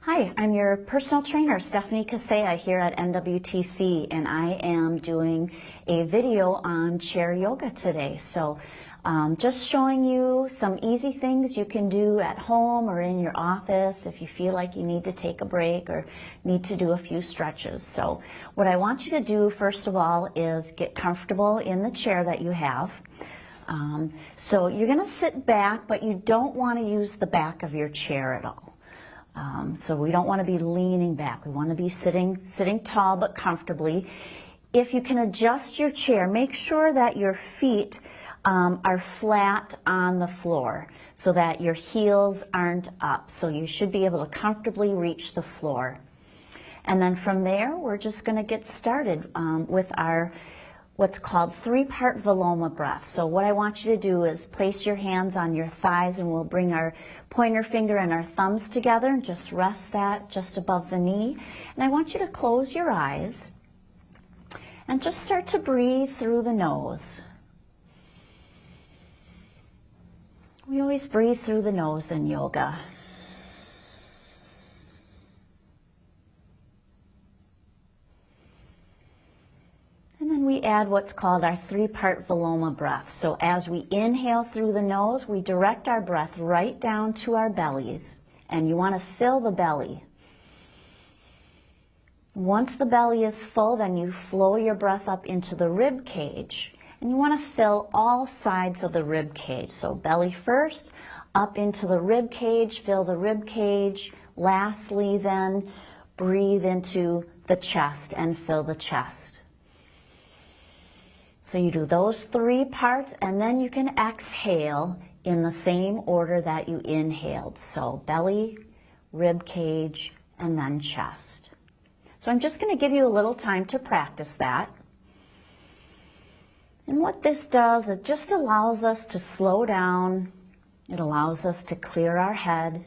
Hi, I'm your personal trainer, Stephanie Kasea, here at NWTC, and I am doing a video on chair yoga today. So just showing you some easy things you can do at home or in your office if you feel like you need to take a break or need to do a few stretches. So what I want you to do, first of all, is get comfortable in the chair that you have. So you're going to sit back, but you don't want to use the back of your chair at all. So we don't want to be leaning back. We want to be sitting tall but comfortably. If you can adjust your chair, make sure that your feet are flat on the floor so that your heels aren't up. So you should be able to comfortably reach the floor. And then from there, we're just going to get started with our what's called three-part viloma breath. So what I want you to do is place your hands on your thighs, and we'll bring our pointer finger and our thumbs together and just rest that just above the knee. And I want you to close your eyes and just start to breathe through the nose. We always breathe through the nose in yoga. And then we add what's called our three-part viloma breath. So as we inhale through the nose, we direct our breath right down to our bellies. And you want to fill the belly. Once the belly is full, then you flow your breath up into the rib cage. And you want to fill all sides of the rib cage. So belly first, up into the rib cage, fill the rib cage. Lastly, then, breathe into the chest and fill the chest. So you do those three parts, and then you can exhale in the same order that you inhaled. So belly, rib cage, and then chest. So I'm just going to give you a little time to practice that. And what this does, it just allows us to slow down. It allows us to clear our head.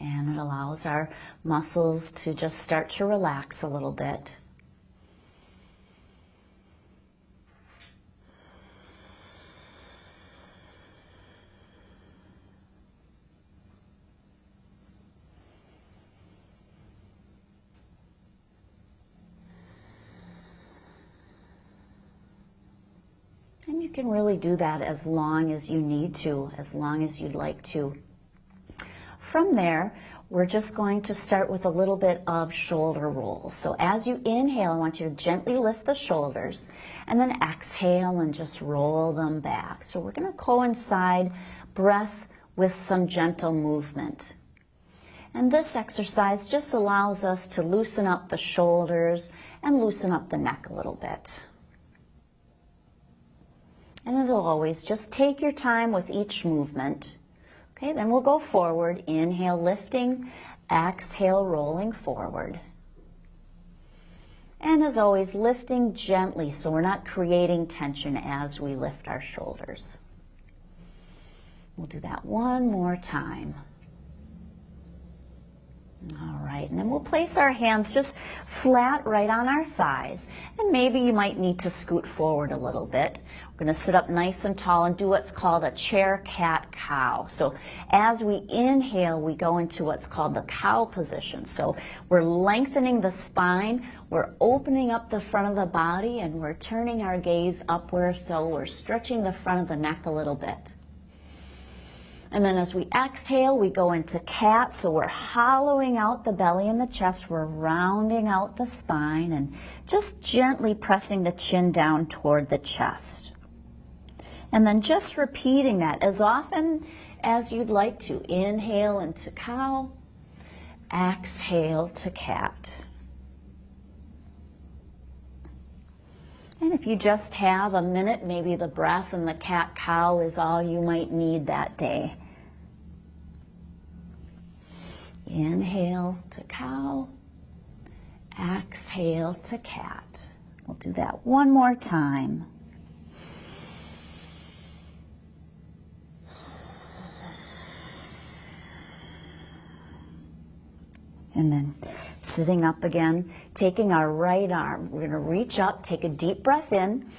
And it allows our muscles to just start to relax a little bit. And you can really do that as long as you need to, as long as you'd like to. From there, we're just going to start with a little bit of shoulder rolls. So as you inhale, I want you to gently lift the shoulders, and then exhale and just roll them back. So we're going to coincide breath with some gentle movement. And this exercise just allows us to loosen up the shoulders and loosen up the neck a little bit. And it'll always just take your time with each movement. Okay, then we'll go forward. Inhale, lifting. Exhale, rolling forward. And as always, lifting gently so we're not creating tension as we lift our shoulders. We'll do that one more time. All right, and then we'll place our hands just flat right on our thighs. And maybe you might need to scoot forward a little bit. We're going to sit up nice and tall and do what's called a chair cat cow. So as we inhale, we go into what's called the cow position. So we're lengthening the spine, we're opening up the front of the body, and we're turning our gaze upward, so we're stretching the front of the neck a little bit. And then as we exhale, we go into cat, so we're hollowing out the belly and the chest. We're rounding out the spine and just gently pressing the chin down toward the chest. And then just repeating that as often as you'd like to. Inhale into cow, exhale to cat. And if you just have a minute, maybe the breath and the cat-cow is all you might need that day. Inhale to cow, exhale to cat. We'll do that one more time. And then sitting up again, taking our right arm. We're going to reach up, take a deep breath in.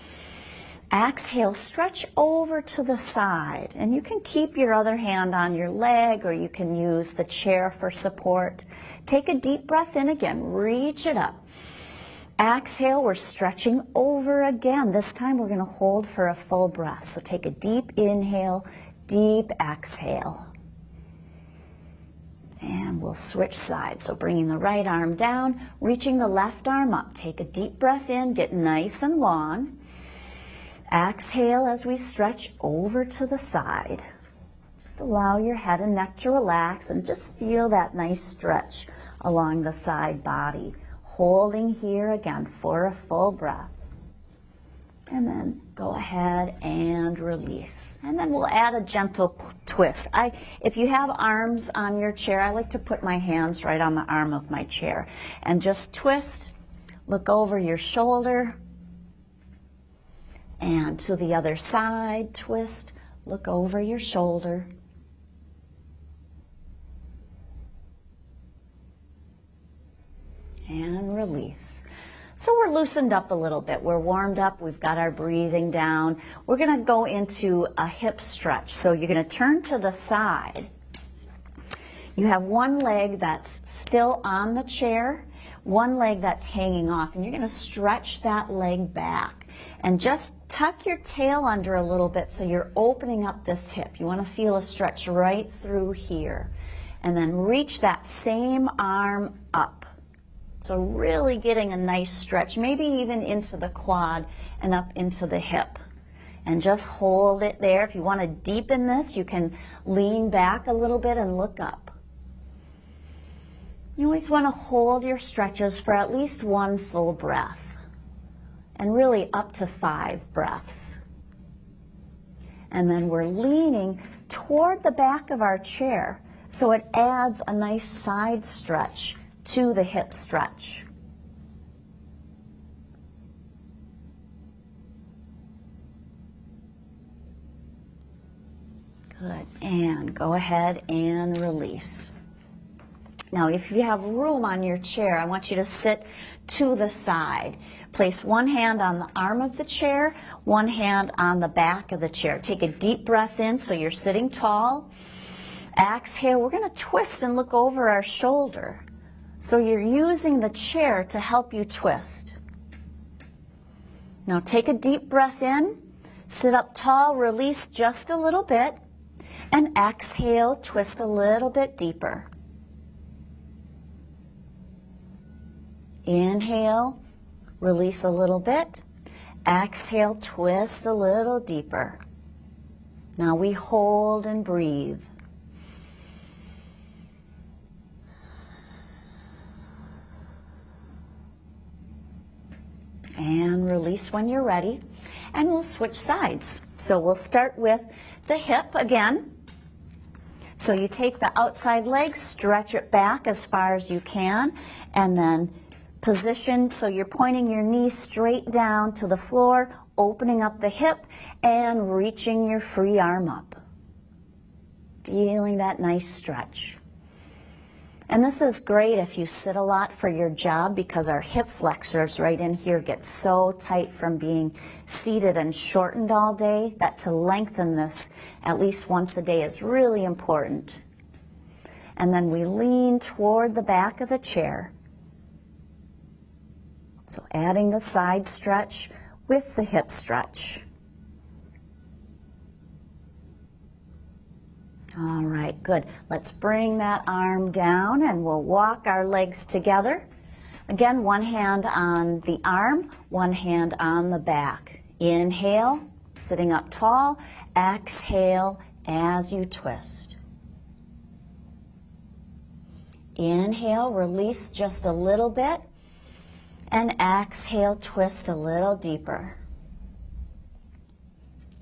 Exhale, stretch over to the side. And you can keep your other hand on your leg, or you can use the chair for support. Take a deep breath in again. Reach it up. Exhale, we're stretching over again. This time we're going to hold for a full breath. So take a deep inhale, deep exhale. And we'll switch sides. So bringing the right arm down, reaching the left arm up. Take a deep breath in, get nice and long. Exhale as we stretch over to the side. Just allow your head and neck to relax and just feel that nice stretch along the side body. Holding here again for a full breath. And then go ahead and release. And then we'll add a gentle twist. If you have arms on your chair, I like to put my hands right on the arm of my chair. And just twist, look over your shoulder. And to the other side, twist, look over your shoulder. And release. So we're loosened up a little bit. We're warmed up. We've got our breathing down. We're going to go into a hip stretch. So you're going to turn to the side. You have one leg that's still on the chair, one leg that's hanging off, and you're going to stretch that leg back. And just tuck your tail under a little bit so you're opening up this hip. You want to feel a stretch right through here. And then reach that same arm up. So really getting a nice stretch, maybe even into the quad and up into the hip. And just hold it there. If you want to deepen this, you can lean back a little bit and look up. You always want to hold your stretches for at least one full breath. And really up to 5 breaths. And then we're leaning toward the back of our chair so it adds a nice side stretch to the hip stretch. Good. And go ahead and release. Now, if you have room on your chair, I want you to sit to the side. Place one hand on the arm of the chair, one hand on the back of the chair. Take a deep breath in so you're sitting tall. Exhale, we're going to twist and look over our shoulder. So you're using the chair to help you twist. Now take a deep breath in, sit up tall, release just a little bit, and exhale, twist a little bit deeper. Inhale, release a little bit. Exhale, twist a little deeper. Now we hold and breathe. And release when you're ready. And we'll switch sides. So we'll start with the hip again. So you take the outside leg, stretch it back as far as you can, and then position so you're pointing your knee straight down to the floor, opening up the hip, and reaching your free arm up. Feeling that nice stretch. And this is great if you sit a lot for your job because our hip flexors right in here get so tight from being seated and shortened all day that to lengthen this at least once a day is really important. And then we lean toward the back of the chair. So adding the side stretch with the hip stretch. All right, good. Let's bring that arm down and we'll walk our legs together. Again, one hand on the arm, one hand on the back. Inhale, sitting up tall. Exhale as you twist. Inhale, release just a little bit. And exhale, twist a little deeper.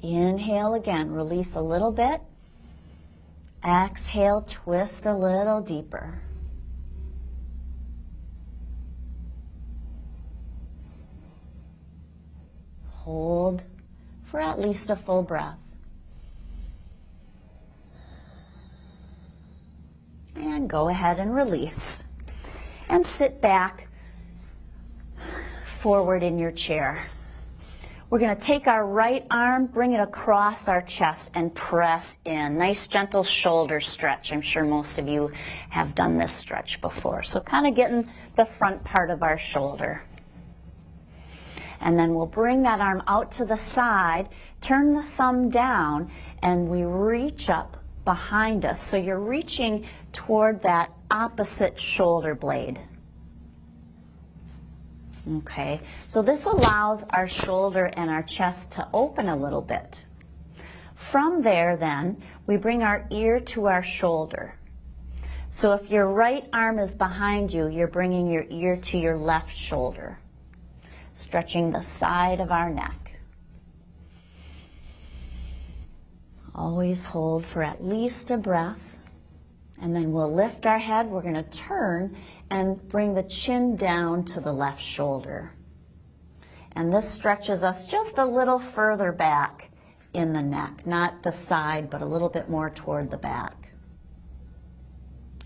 Inhale again, release a little bit. Exhale, twist a little deeper. Hold for at least a full breath. And go ahead and release. And sit back forward in your chair. we're going to take our right arm, bring it across our chest, and press in. Nice gentle shoulder stretch. I'm sure most of you have done this stretch before. So kind of getting the front part of our shoulder. And then we'll bring that arm out to the side, turn the thumb down, and we reach up behind us. So you're reaching toward that opposite shoulder blade. Okay, so this allows our shoulder and our chest to open a little bit. From there, then, we bring our ear to our shoulder. So if your right arm is behind you, you're bringing your ear to your left shoulder, stretching the side of our neck. Always hold for at least a breath. And then we'll lift our head. We're going to turn and bring the chin down to the left shoulder. And this stretches us just a little further back in the neck. Not the side, but a little bit more toward the back.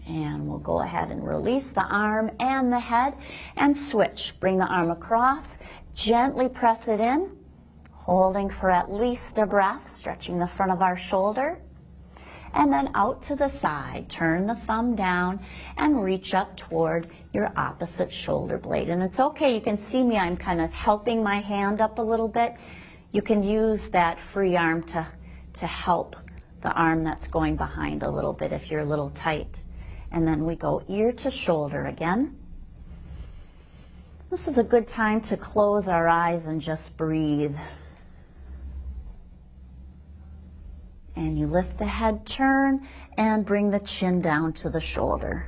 And we'll go ahead and release the arm and the head and switch. Bring the arm across, gently press it in, holding for at least a breath, stretching the front of our shoulder. And then out to the side, turn the thumb down and reach up toward your opposite shoulder blade. And it's okay, you can see me, I'm kind of helping my hand up a little bit. You can use that free arm to help the arm that's going behind a little bit if you're a little tight. And then we go ear to shoulder again. This is a good time to close our eyes and just breathe. And you lift the head, turn, and bring the chin down to the shoulder.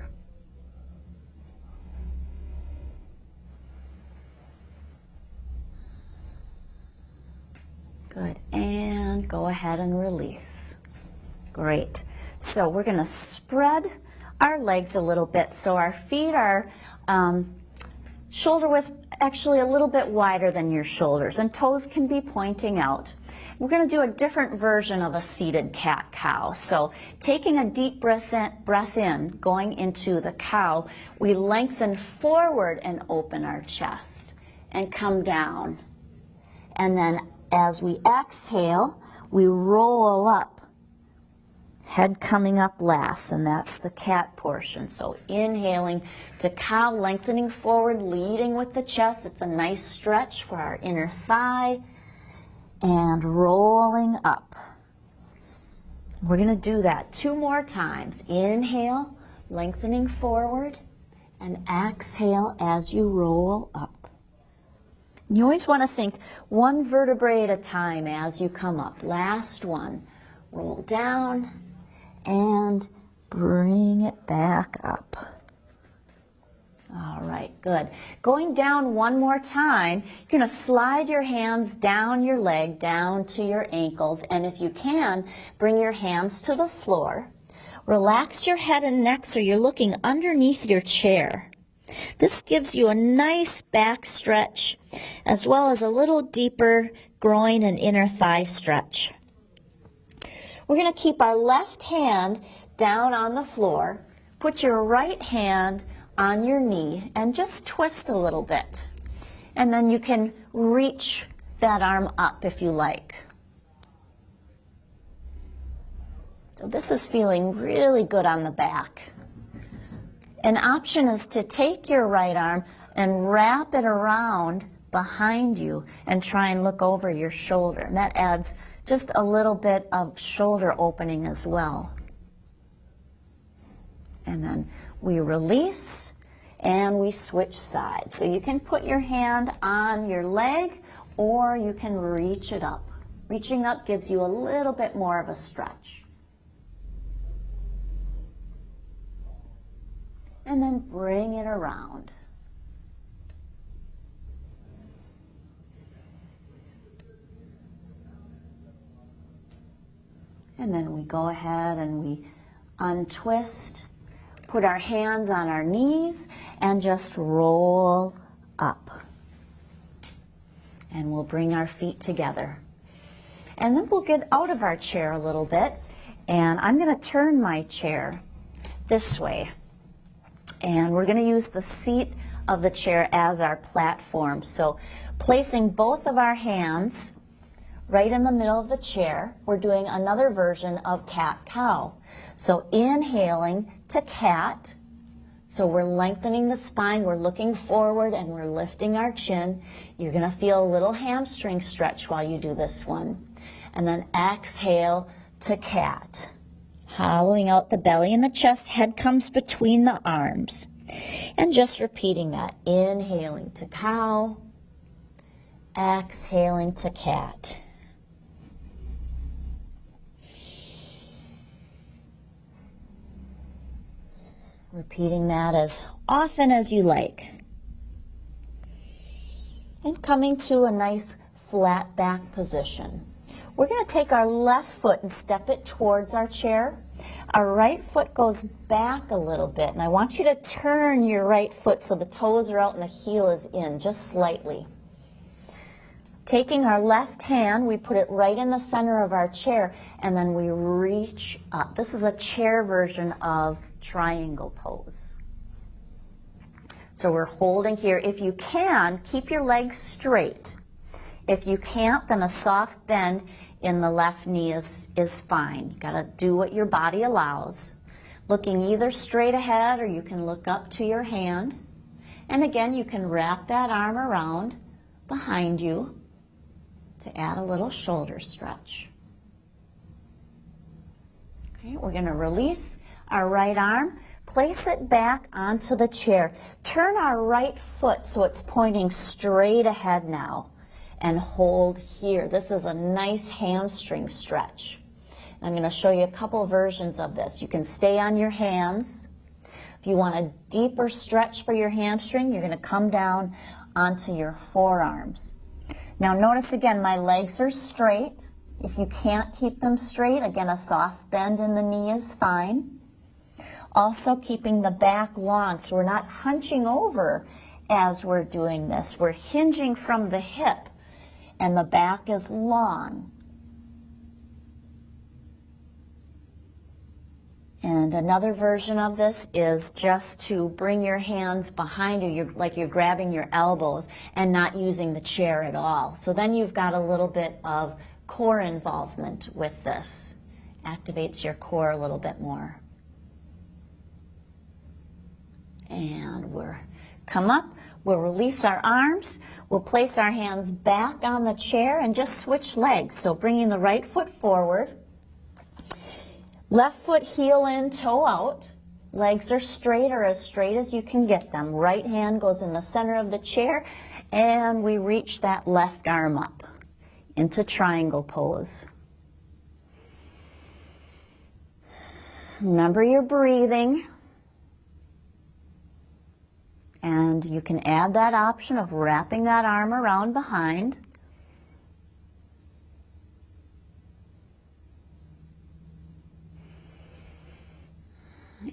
Good. And go ahead and release. Great. So we're going to spread our legs a little bit so our feet are shoulder width, actually a little bit wider than your shoulders, and toes can be pointing out. We're going to do a different version of a seated cat-cow. So taking a deep breath in, going into the cow, we lengthen forward and open our chest and come down. And then as we exhale, we roll up, head coming up last, and that's the cat portion. So inhaling to cow, lengthening forward, leading with the chest. It's a nice stretch for our inner thigh. And rolling up. We're going to do that 2 more times. Inhale, lengthening forward, and exhale as you roll up. You always want to think 1 vertebrae at a time as you come up. Last one. Roll down and bring it back up. All right, good. Going down 1 more time, you're going to slide your hands down your leg, down to your ankles, and if you can, bring your hands to the floor. Relax your head and neck so you're looking underneath your chair. This gives you a nice back stretch, as well as a little deeper groin and inner thigh stretch. We're going to keep our left hand down on the floor. Put your right hand on your knee and just twist a little bit. And then you can reach that arm up if you like. So this is feeling really good on the back. An option is to take your right arm and wrap it around behind you and try and look over your shoulder. And that adds just a little bit of shoulder opening as well. And then we release and we switch sides. So you can put your hand on your leg or you can reach it up. Reaching up gives you a little bit more of a stretch. And then bring it around. And then we go ahead and we untwist, put our hands on our knees, and just roll up. And we'll bring our feet together. And then we'll get out of our chair a little bit, and I'm going to turn my chair this way. And we're going to use the seat of the chair as our platform. So placing both of our hands right in the middle of the chair, we're doing another version of cat-cow. So inhaling to cat. So we're lengthening the spine, we're looking forward, and we're lifting our chin. You're going to feel a little hamstring stretch while you do this one. And then exhale to cat. Hollowing out the belly and the chest, head comes between the arms. And just repeating that. Inhaling to cow, exhaling to cat. Repeating that as often as you like. And coming to a nice flat back position. We're going to take our left foot and step it towards our chair. Our right foot goes back a little bit, and I want you to turn your right foot so the toes are out and the heel is in, just slightly. Taking our left hand, we put it right in the center of our chair, and then we reach up. This is a chair version of triangle pose. So we're holding here. If you can, keep your legs straight. If you can't, then a soft bend in the left knee is fine. You gotta do what your body allows. Looking either straight ahead or you can look up to your hand. And again, you can wrap that arm around behind you to add a little shoulder stretch. Okay, we're gonna release our right arm, place it back onto the chair. Turn our right foot so it's pointing straight ahead now, and hold here. This is a nice hamstring stretch. I'm going to show you a couple versions of this. You can stay on your hands. If you want a deeper stretch for your hamstring, you're going to come down onto your forearms. Now notice again, my legs are straight. If you can't keep them straight, again, a soft bend in the knee is fine. Also keeping the back long, so we're not hunching over as we're doing this. We're hinging from the hip, and the back is long. And another version of this is just to bring your hands behind you, like you're grabbing your elbows and not using the chair at all. So then you've got a little bit of core involvement with this. Activates your core a little bit more. And we'll come up, we'll release our arms, we'll place our hands back on the chair and just switch legs. So bringing the right foot forward, left foot heel in, toe out. Legs are straight or as straight as you can get them. Right hand goes in the center of the chair, and we reach that left arm up into triangle pose. Remember your breathing. And you can add that option of wrapping that arm around behind.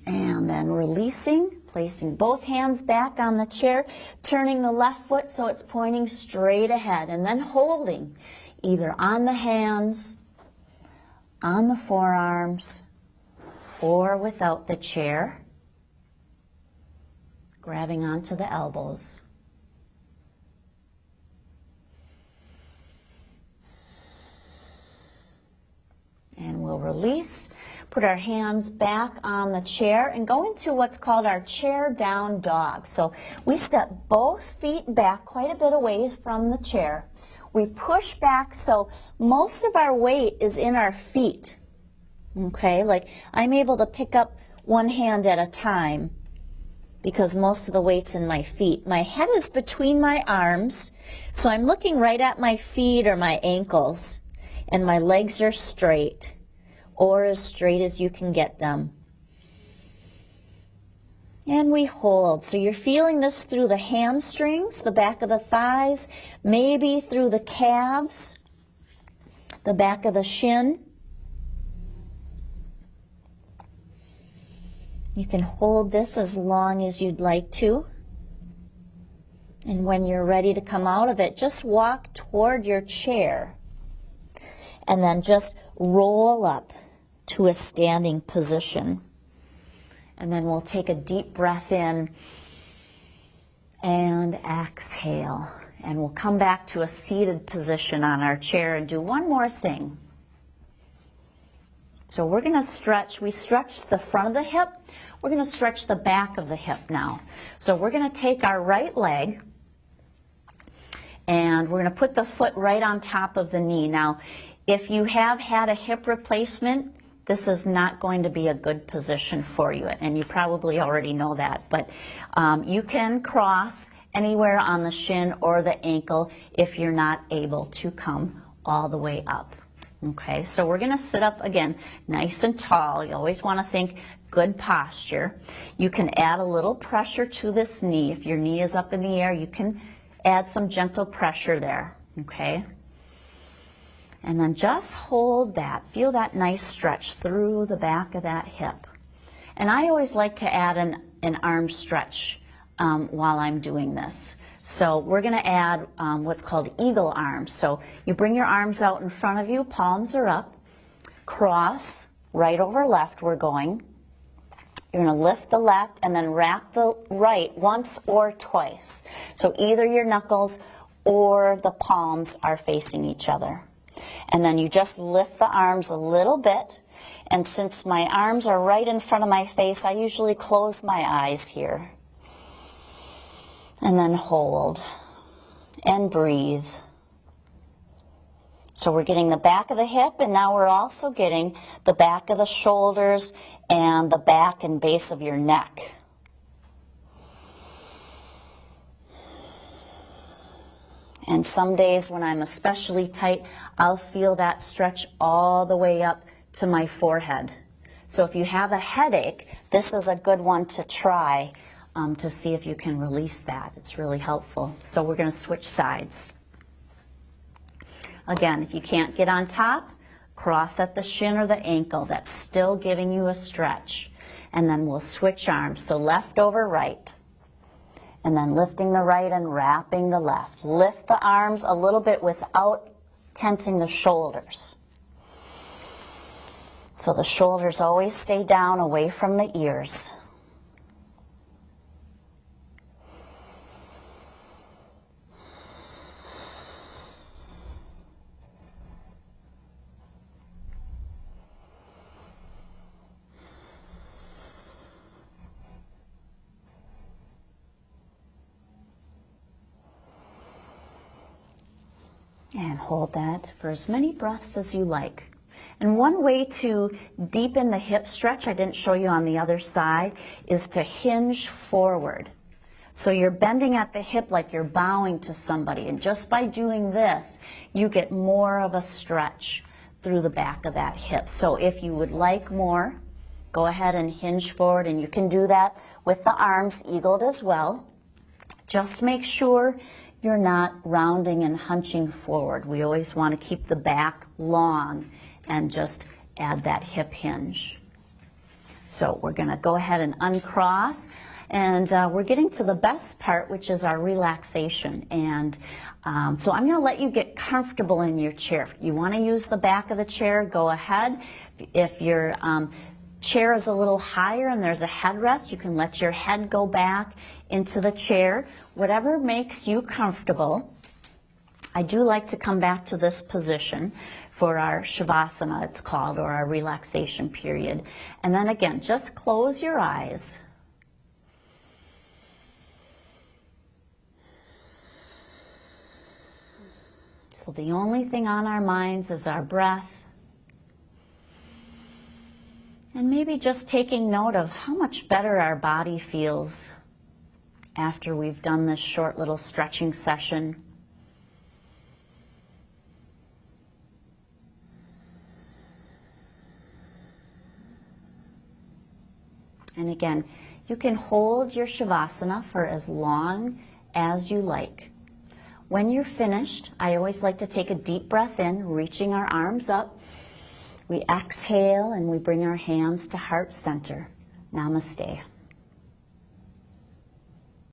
And then releasing, placing both hands back on the chair, turning the left foot so it's pointing straight ahead, and then holding either on the hands, on the forearms, or without the chair. Grabbing onto the elbows. And we'll release, put our hands back on the chair, and go into what's called our chair down dog. So we step both feet back quite a bit away from the chair. We push back so most of our weight is in our feet. Okay, like I'm able to pick up one hand at a time, because most of the weight's in my feet. My head is between my arms, so I'm looking right at my feet or my ankles, and my legs are straight, or as straight as you can get them. And we hold. So you're feeling this through the hamstrings, the back of the thighs, maybe through the calves, the back of the shin. You can hold this as long as you'd like to. And when you're ready to come out of it, just walk toward your chair. And then just roll up to a standing position. And then we'll take a deep breath in And exhale. And we'll come back to a seated position on our chair and do one more thing. So we're going to stretch. We stretched the front of the hip. We're going to stretch the back of the hip now. So we're going to take our right leg and we're going to put the foot right on top of the knee. Now, if you have had a hip replacement, this is not going to be a good position for you, and you probably already know that. But you can cross anywhere on the shin or the ankle if you're not able to come all the way up. Okay, so we're going to sit up again nice and tall. You always want to think good posture. You can add a little pressure to this knee. If your knee is up in the air, you can add some gentle pressure there. Okay, and then just hold that. Feel that nice stretch through the back of that hip. And I always like to add an arm stretch while I'm doing this. So we're going to add what's called eagle arms. So you bring your arms out in front of you, palms are up, cross, right over left we're going. You're going to lift the left and then wrap the right once or twice. So either your knuckles or the palms are facing each other. And then you just lift the arms a little bit. And since my arms are right in front of my face, I usually close my eyes here. And then hold and breathe. So we're getting the back of the hip, and now we're also getting the back of the shoulders and the back and base of your neck. And some days when I'm especially tight, I'll feel that stretch all the way up to my forehead. So if you have a headache, this is a good one to try to see if you can release that. It's really helpful. So we're going to switch sides. Again, if you can't get on top, cross at the shin or the ankle. That's still giving you a stretch. And then we'll switch arms. So left over right. And then lifting the right and wrapping the left. Lift the arms a little bit without tensing the shoulders. So the shoulders always stay down away from the ears. And hold that for as many breaths as you like. And one way to deepen the hip stretch, I didn't show you on the other side, is to hinge forward. So you're bending at the hip like you're bowing to somebody. And just by doing this, you get more of a stretch through the back of that hip. So if you would like more, go ahead and hinge forward. And you can do that with the arms eagled as well. Just make sure you're not rounding and hunching forward. We always want to keep the back long and just add that hip hinge. So we're going to go ahead and uncross, and we're getting to the best part, which is our relaxation. And so I'm going to let you get comfortable in your chair. If you want to use the back of the chair, go ahead. If your chair is a little higher and there's a headrest, you can let your head go back into the chair. Whatever makes you comfortable. I do like to come back to this position for our Shavasana, it's called, or our relaxation period. And then again, just close your eyes. So the only thing on our minds is our breath. And maybe just taking note of how much better our body feels after we've done this short little stretching session. And again, you can hold your Shavasana for as long as you like. When you're finished, I always like to take a deep breath in, reaching our arms up. We exhale and we bring our hands to heart center. Namaste.